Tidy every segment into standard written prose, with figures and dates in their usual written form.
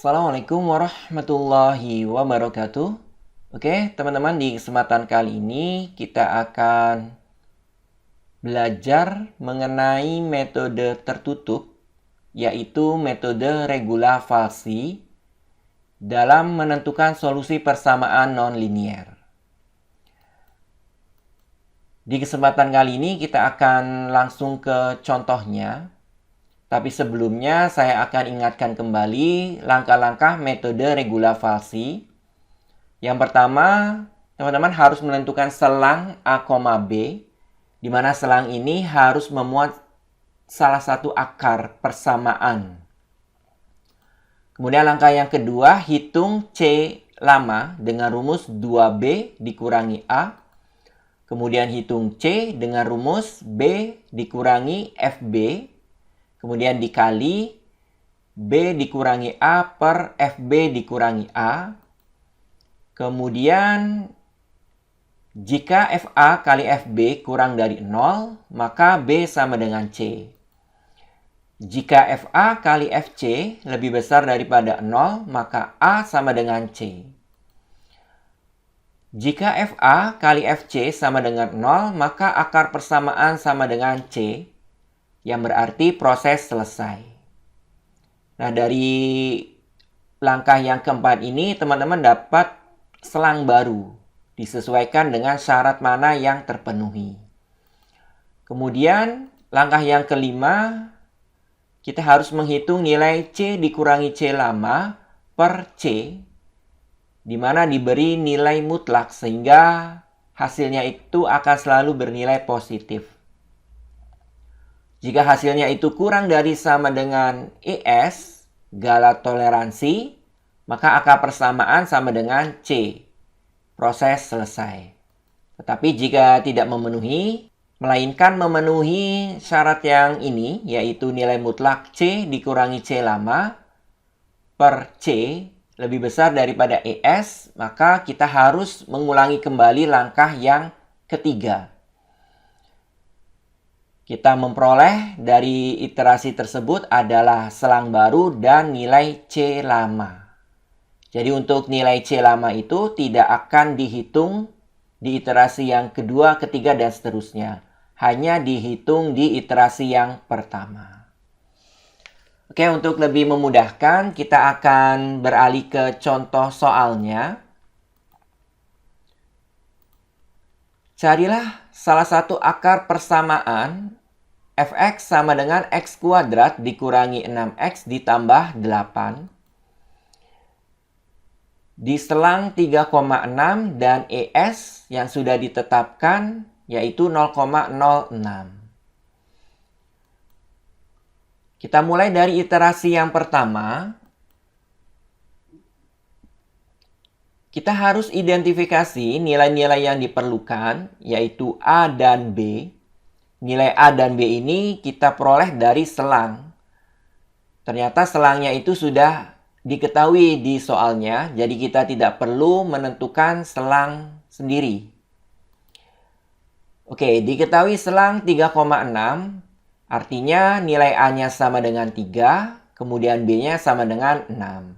Assalamualaikum warahmatullahi wabarakatuh. Oke, teman-teman, di kesempatan kali ini kita akan belajar mengenai metode tertutup, yaitu metode regula falsi dalam menentukan solusi persamaan non-linier. Di kesempatan kali ini kita akan langsung ke contohnya. Tapi sebelumnya saya akan ingatkan kembali langkah-langkah metode regula falsi. Yang pertama, teman-teman harus menentukan selang A, B, di mana selang ini harus memuat salah satu akar persamaan. Kemudian langkah yang kedua, hitung C lama dengan rumus 2B dikurangi A. Kemudian hitung C dengan rumus B dikurangi FB. Kemudian dikali B dikurangi A per FB dikurangi A. Kemudian jika FA kali FB kurang dari 0, maka B sama dengan C. Jika FA kali FC lebih besar daripada 0, maka A sama dengan C. Jika FA kali FC sama dengan 0, maka akar persamaan sama dengan C, yang berarti proses selesai. Nah, dari langkah yang keempat ini, teman-teman dapat selang baru, disesuaikan dengan syarat mana yang terpenuhi. Kemudian, langkah yang kelima, kita harus menghitung nilai C dikurangi C lama per C, di mana diberi nilai mutlak, sehingga hasilnya itu akan selalu bernilai positif. Jika hasilnya itu kurang dari sama dengan ES, skala toleransi, maka akar persamaan sama dengan C. Proses selesai. Tetapi jika tidak memenuhi, melainkan memenuhi syarat yang ini, yaitu nilai mutlak C dikurangi C lama per C lebih besar daripada ES, maka kita harus mengulangi kembali langkah yang ketiga. Kita memperoleh dari iterasi tersebut adalah selang baru dan nilai C lama. Jadi untuk nilai C lama itu tidak akan dihitung di iterasi yang kedua, ketiga, dan seterusnya. Hanya dihitung di iterasi yang pertama. Oke, untuk lebih memudahkan, kita akan beralih ke contoh soalnya. Carilah salah satu akar persamaan fx sama dengan x kuadrat dikurangi 6x ditambah 8 di selang 3,6 dan ES yang sudah ditetapkan yaitu 0,06. Kita mulai dari iterasi yang pertama. Kita harus identifikasi nilai-nilai yang diperlukan, yaitu A dan B. Nilai A dan B ini kita peroleh dari selang. Ternyata selangnya itu sudah diketahui di soalnya, jadi kita tidak perlu menentukan selang sendiri. Oke, diketahui selang 3,6, artinya nilai A-nya sama dengan 3, kemudian B-nya sama dengan 6.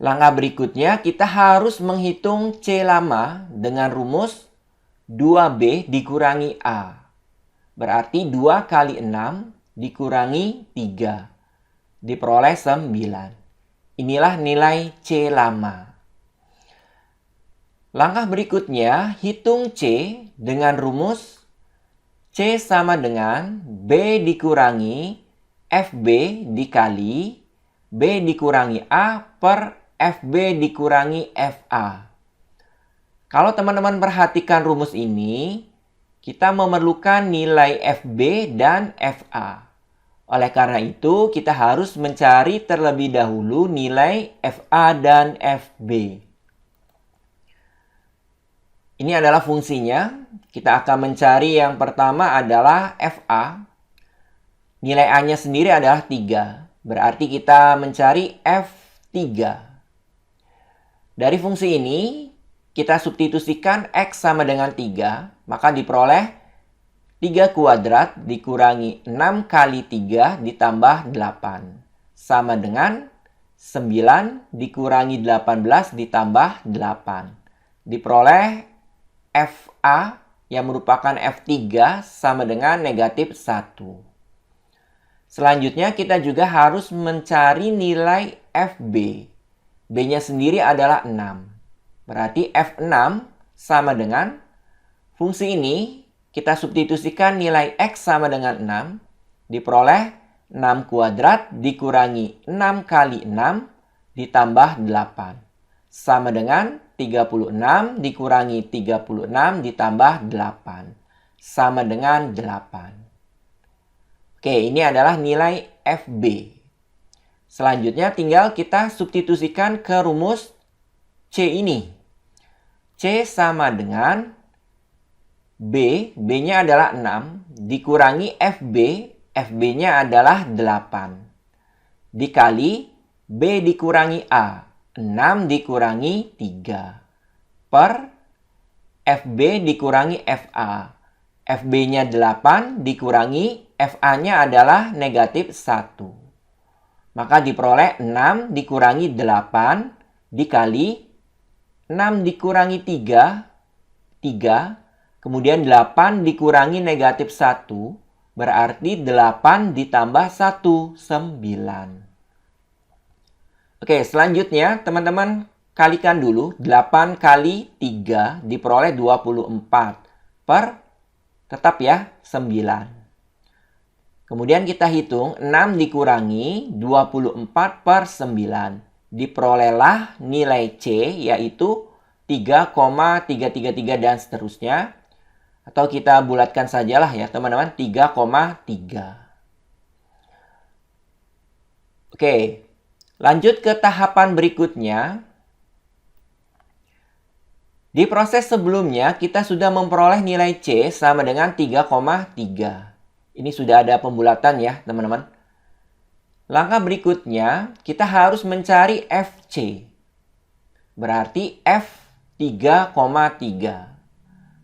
Langkah berikutnya, kita harus menghitung C lama dengan rumus 2B dikurangi A. Berarti 2 kali 6 dikurangi 3. Diperoleh 9. Inilah nilai C lama. Langkah berikutnya, hitung C dengan rumus C sama dengan B dikurangi FB dikali B dikurangi A per FB dikurangi FA. Kalau teman-teman perhatikan rumus ini, kita memerlukan nilai FB dan FA. Oleh karena itu, kita harus mencari terlebih dahulu nilai FA dan FB. Ini adalah fungsinya. Kita akan mencari yang pertama adalah FA. Nilai A-nya sendiri adalah 3. Berarti kita mencari F3. Dari fungsi ini, kita substitusikan X sama dengan 3, maka diperoleh 3 kuadrat dikurangi 6 kali 3 ditambah 8. Sama dengan 9 dikurangi 18 ditambah 8. Diperoleh FA yang merupakan F3 sama dengan negatif 1. Selanjutnya kita juga harus mencari nilai FB. B-nya sendiri adalah 6. Berarti F6 sama dengan fungsi ini kita substitusikan nilai X sama dengan 6. Diperoleh 6 kuadrat dikurangi 6 kali 6 ditambah 8. Sama dengan 36 dikurangi 36 ditambah 8. Sama dengan 8. Oke, ini adalah nilai FB. Selanjutnya tinggal kita substitusikan ke rumus C ini. C sama dengan B, B-nya adalah 6, dikurangi FB, FB-nya adalah 8. Dikali B dikurangi A, 6 dikurangi 3. Per FB dikurangi FA. FB-nya 8 dikurangi FA-nya adalah negatif 1. Maka diperoleh 6 dikurangi 8 dikali 6 dikurangi 3, 3. Kemudian 8 dikurangi negatif 1, berarti 8 ditambah 1, 9. Oke, selanjutnya teman-teman kalikan dulu. 8 kali 3 diperoleh 24 per, tetap ya, 9. Kemudian kita hitung 6 dikurangi 24 per 9. Diperolehlah nilai C yaitu 3,333 dan seterusnya. Atau kita bulatkan sajalah ya teman-teman, 3,3. Oke, lanjut ke tahapan berikutnya. Di proses sebelumnya kita sudah memperoleh nilai C sama dengan 3,3. Ini sudah ada pembulatan ya teman-teman. Langkah berikutnya kita harus mencari FC. Berarti F 3,3.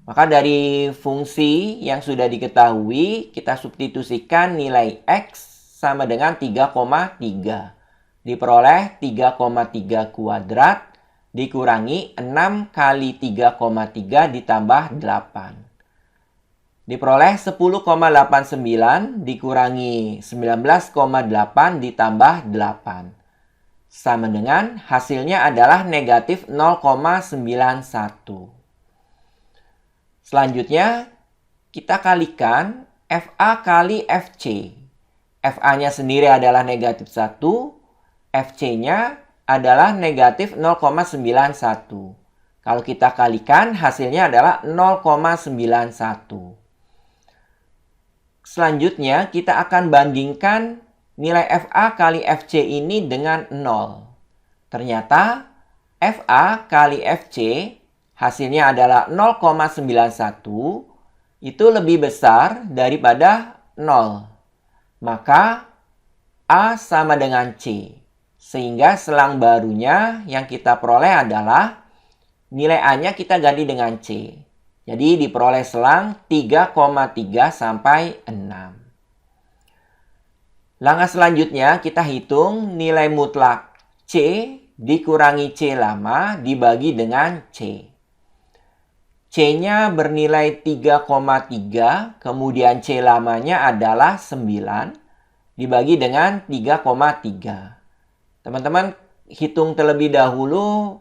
Maka dari fungsi yang sudah diketahui, kita substitusikan nilai X sama dengan 3,3. Diperoleh 3,3 kuadrat dikurangi 6 kali 3,3 ditambah 8. Diperoleh 10,89 dikurangi 19,8 ditambah 8. Sama dengan hasilnya adalah negatif 0,91. Selanjutnya, kita kalikan FA kali FC. FA-nya sendiri adalah negatif 1, FC-nya adalah negatif 0,91. Kalau kita kalikan, hasilnya adalah 0,91. Selanjutnya, kita akan bandingkan nilai FA kali FC ini dengan 0. Ternyata, FA kali FC hasilnya adalah 0,91, itu lebih besar daripada 0. Maka A sama dengan C. Sehingga selang barunya yang kita peroleh adalah nilai A-nya kita ganti dengan C. Jadi diperoleh selang 3,3 sampai 6. Langkah selanjutnya kita hitung nilai mutlak C dikurangi C lama dibagi dengan C. C-nya bernilai 3,3, kemudian C lamanya adalah 9, dibagi dengan 3,3. Teman-teman hitung terlebih dahulu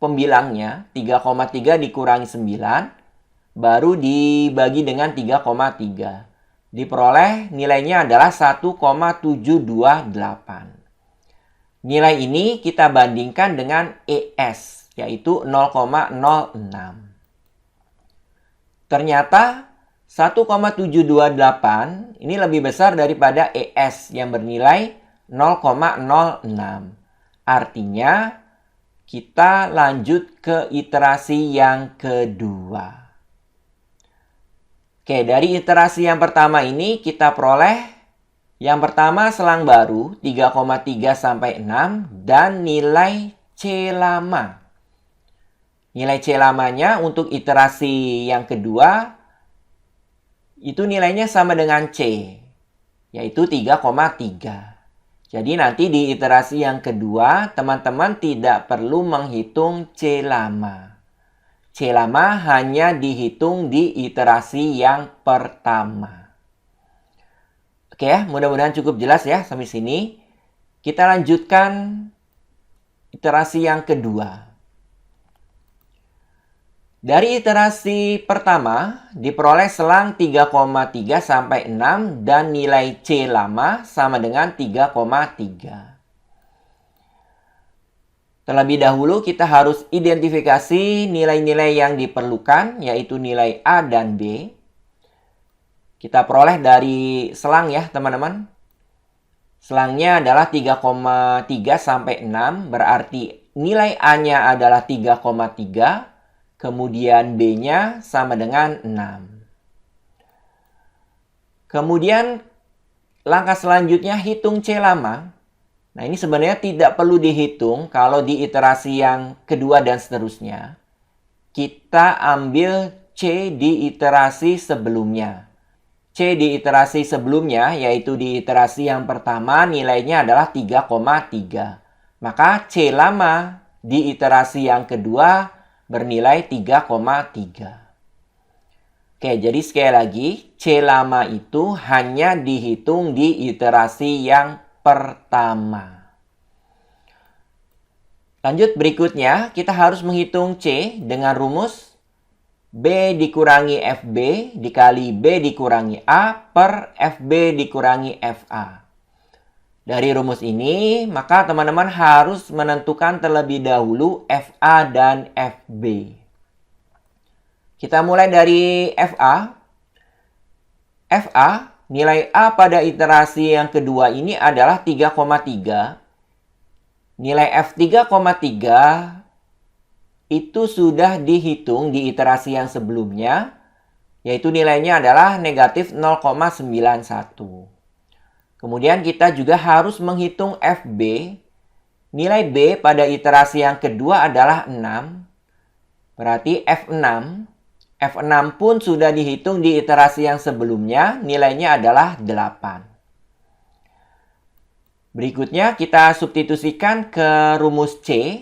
pembilangnya, 3,3 dikurangi 9, baru dibagi dengan 3,3. Diperoleh nilainya adalah 1,728. Nilai ini kita bandingkan dengan ES, yaitu 0,06. Ternyata 1,728 ini lebih besar daripada ES yang bernilai 0,06. Artinya kita lanjut ke iterasi yang kedua. Oke, dari iterasi yang pertama ini kita peroleh yang pertama selang baru 3,3 sampai 6 dan nilai C lama. Nilai C lamanya untuk iterasi yang kedua, itu nilainya sama dengan C, yaitu 3,3. Jadi nanti di iterasi yang kedua, teman-teman tidak perlu menghitung C lama. C lama hanya dihitung di iterasi yang pertama. Oke ya, mudah-mudahan cukup jelas ya sampai sini. Kita lanjutkan iterasi yang kedua. Dari iterasi pertama, diperoleh selang 3,3 sampai 6 dan nilai C lama sama dengan 3,3. Terlebih dahulu kita harus identifikasi nilai-nilai yang diperlukan, yaitu nilai A dan B. Kita peroleh dari selang ya teman-teman. Selangnya adalah 3,3 sampai 6, berarti nilai A-nya adalah 3,3. Kemudian B-nya sama dengan 6. Kemudian langkah selanjutnya hitung C lama. Nah ini sebenarnya tidak perlu dihitung kalau di iterasi yang kedua dan seterusnya. Kita ambil C di iterasi sebelumnya. C di iterasi sebelumnya yaitu di iterasi yang pertama nilainya adalah 3,3. Maka C lama di iterasi yang kedua bernilai 3,3. Oke, jadi sekali lagi, C lama itu hanya dihitung di iterasi yang pertama. Lanjut berikutnya, kita harus menghitung C dengan rumus B dikurangi FB dikali B dikurangi A per FB dikurangi FA. Dari rumus ini, maka teman-teman harus menentukan terlebih dahulu FA dan FB. Kita mulai dari FA. FA, nilai A pada iterasi yang kedua ini adalah 3,3. Nilai F3,3 itu sudah dihitung di iterasi yang sebelumnya, yaitu nilainya adalah negatif 0,91. Kemudian kita juga harus menghitung FB. Nilai B pada iterasi yang kedua adalah 6. Berarti F6. F6 pun sudah dihitung di iterasi yang sebelumnya. Nilainya adalah 8. Berikutnya kita substitusikan ke rumus C.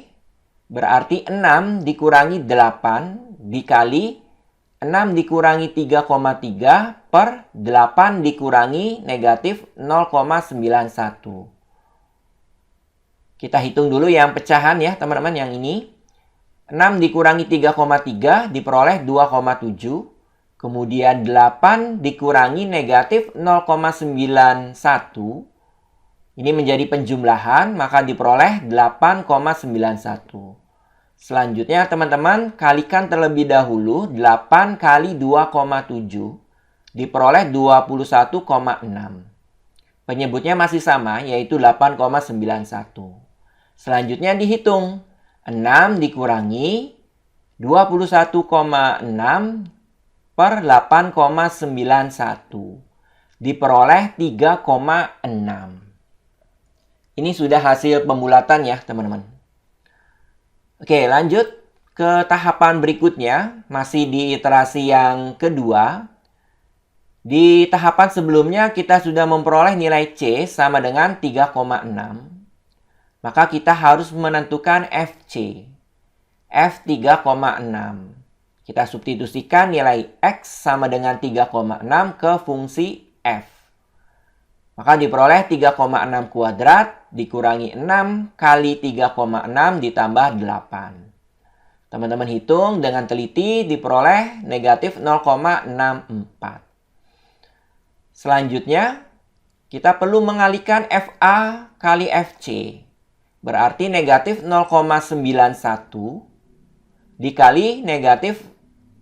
Berarti 6 dikurangi 8 dikali 6 dikurangi 3,3 per 8 dikurangi negatif 0,91. Kita hitung dulu yang pecahan ya teman-teman yang ini. 6 dikurangi 3,3 diperoleh 2,7. Kemudian 8 dikurangi negatif 0,91. Ini menjadi penjumlahan maka diperoleh 8,91. Selanjutnya teman-teman kalikan terlebih dahulu 8 kali 2,7 diperoleh 21,6. Penyebutnya masih sama yaitu 8,91. Selanjutnya dihitung 6 dikurangi 21,6 per 8,91 diperoleh 3,6. Ini sudah hasil pembulatan ya teman-teman. Oke, lanjut ke tahapan berikutnya, masih di iterasi yang kedua. Di tahapan sebelumnya kita sudah memperoleh nilai C sama dengan 3,6. Maka kita harus menentukan FC. F 3,6. Kita substitusikan nilai X sama dengan 3,6 ke fungsi F. Maka diperoleh 3,6 kuadrat dikurangi 6 kali 3,6 ditambah 8. Teman-teman hitung dengan teliti diperoleh negatif 0,64. Selanjutnya, kita perlu mengalihkan FA kali FC. Berarti negatif 0,91 dikali negatif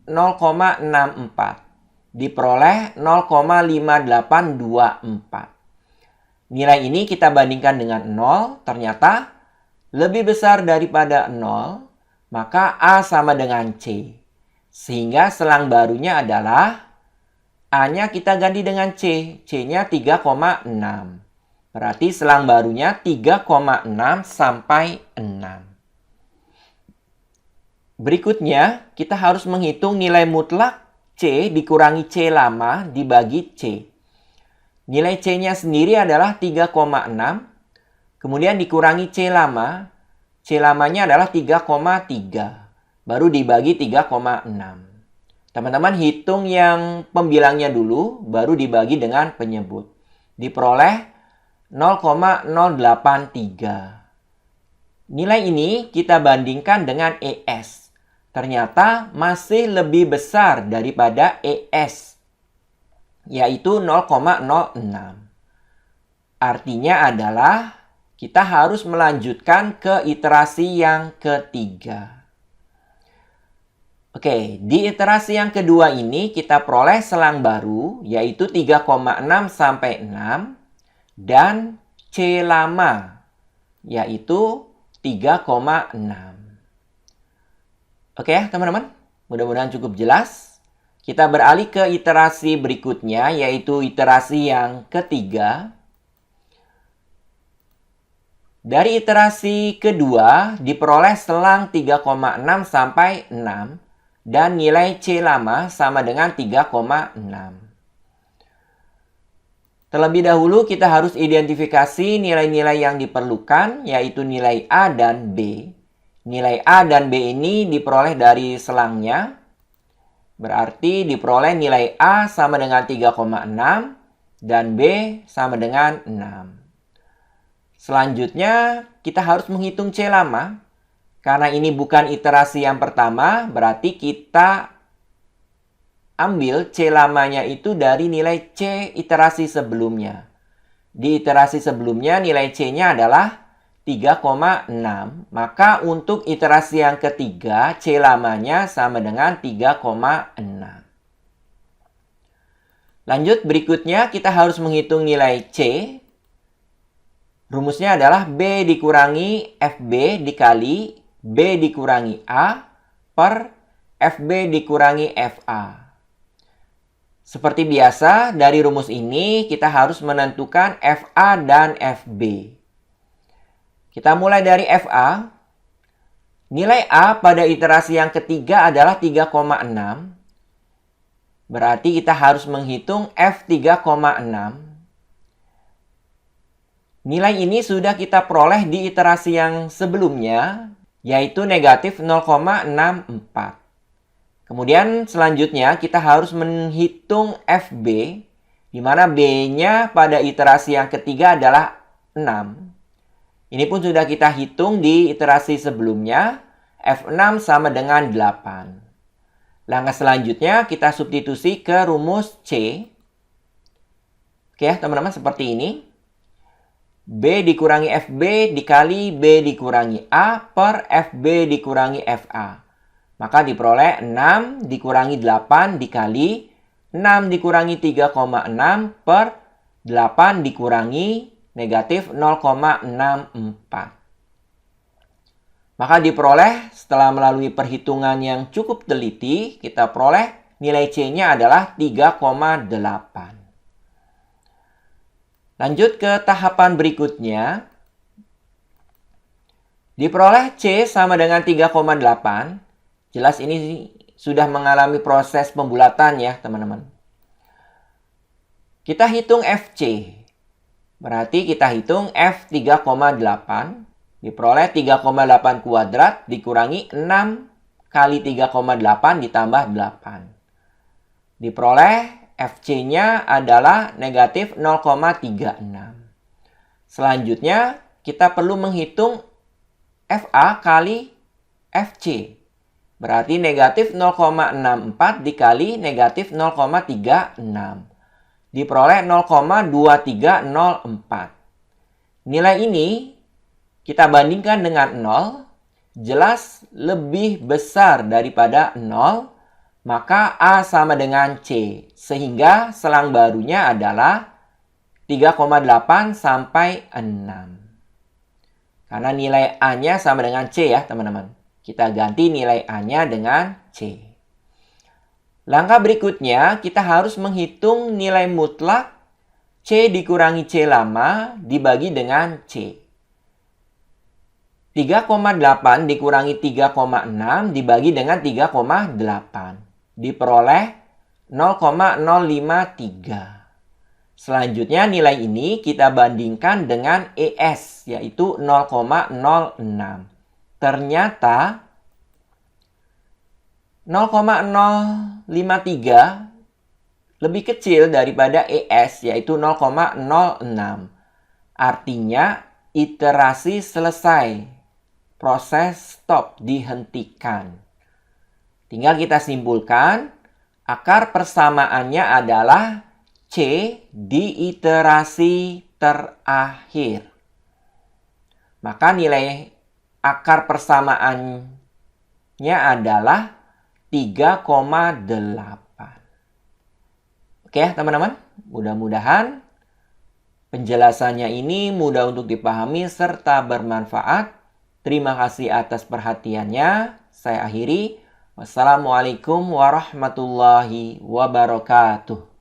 0,64. Diperoleh 0,5824. Nilai ini kita bandingkan dengan 0, ternyata lebih besar daripada 0, maka A sama dengan C. Sehingga selang barunya adalah A-nya kita ganti dengan C. C-nya 3,6. Berarti selang barunya 3,6 sampai 6. Berikutnya, kita harus menghitung nilai mutlak C dikurangi C lama dibagi C. Nilai C-nya sendiri adalah 3,6. Kemudian dikurangi C lama. C lamanya adalah 3,3. Baru dibagi 3,6. Teman-teman hitung yang pembilangnya dulu, baru dibagi dengan penyebut. Diperoleh 0,083. Nilai ini kita bandingkan dengan ES. Ternyata masih lebih besar daripada ES, yaitu 0,06. Artinya adalah kita harus melanjutkan ke iterasi yang ketiga. Oke, di iterasi yang kedua ini kita peroleh selang baru, yaitu 3,6 sampai 6, dan C lama, yaitu 3,6. Oke ya teman-teman, mudah-mudahan cukup jelas. Kita beralih ke iterasi berikutnya, yaitu iterasi yang ketiga. Dari iterasi kedua diperoleh selang 3,6 sampai 6 dan nilai C lama sama dengan 3,6. Terlebih dahulu kita harus identifikasi nilai-nilai yang diperlukan, yaitu nilai A dan B. Nilai A dan B ini diperoleh dari selangnya. Berarti diperoleh nilai A sama dengan 3,6 dan B sama dengan 6. Selanjutnya, kita harus menghitung C lama. Karena ini bukan iterasi yang pertama, berarti kita ambil C lamanya itu dari nilai C iterasi sebelumnya. Di iterasi sebelumnya, nilai C-nya adalah 3,6. Maka untuk iterasi yang ketiga, C lamanya sama dengan 3,6. Lanjut, berikutnya kita harus menghitung nilai C. Rumusnya adalah B dikurangi FB dikali B dikurangi A per FB dikurangi FA. Seperti biasa, dari rumus ini kita harus menentukan FA dan FB. Kita mulai dari FA. Nilai A pada iterasi yang ketiga adalah 3,6. Berarti kita harus menghitung F 3,6. Nilai ini sudah kita peroleh di iterasi yang sebelumnya, yaitu negatif 0,64. Kemudian selanjutnya kita harus menghitung FB, di mana B-nya pada iterasi yang ketiga adalah 6. Ini pun sudah kita hitung di iterasi sebelumnya, F6 sama dengan 8. Langkah selanjutnya kita substitusi ke rumus C. Oke ya teman-teman, seperti ini. B dikurangi FB dikali B dikurangi A per FB dikurangi FA. Maka diperoleh 6 dikurangi 8 dikali 6 dikurangi 3,6 per 8 dikurangi negatif 0,64. Maka diperoleh setelah melalui perhitungan yang cukup teliti, kita peroleh nilai C-nya adalah 3,8. Lanjut ke tahapan berikutnya. Diperoleh C sama dengan 3,8. Jelas ini sudah mengalami proses pembulatan ya teman-teman. Kita hitung FC. Berarti kita hitung F 3,8. Diperoleh 3,8 kuadrat dikurangi 6 kali 3,8 ditambah 8. Diperoleh FC-nya adalah negatif 0,36. Selanjutnya, kita perlu menghitung FA kali FC. Berarti negatif 0,64 dikali negatif 0,36. Diperoleh 0,2304. Nilai ini kita bandingkan dengan 0. Jelas lebih besar daripada 0. Maka A sama dengan C. Sehingga selang barunya adalah 3,8 sampai 6. Karena nilai A-nya sama dengan C ya teman-teman. Kita ganti nilai A-nya dengan C. Langkah berikutnya kita harus menghitung nilai mutlak C dikurangi C lama dibagi dengan C. 3,8 dikurangi 3,6 dibagi dengan 3,8. Diperoleh 0,053. Selanjutnya nilai ini kita bandingkan dengan ES, yaitu 0,06. Ternyata 0,053 lebih kecil daripada ES, yaitu 0,06. Artinya iterasi selesai. Proses stop, dihentikan. Tinggal kita simpulkan, akar persamaannya adalah C di iterasi terakhir. Maka nilai akar persamaannya adalah 3,8. Oke ya teman-teman, mudah-mudahan penjelasannya ini mudah untuk dipahami serta bermanfaat. Terima kasih atas perhatiannya. Saya akhiri. Wassalamualaikum warahmatullahi wabarakatuh.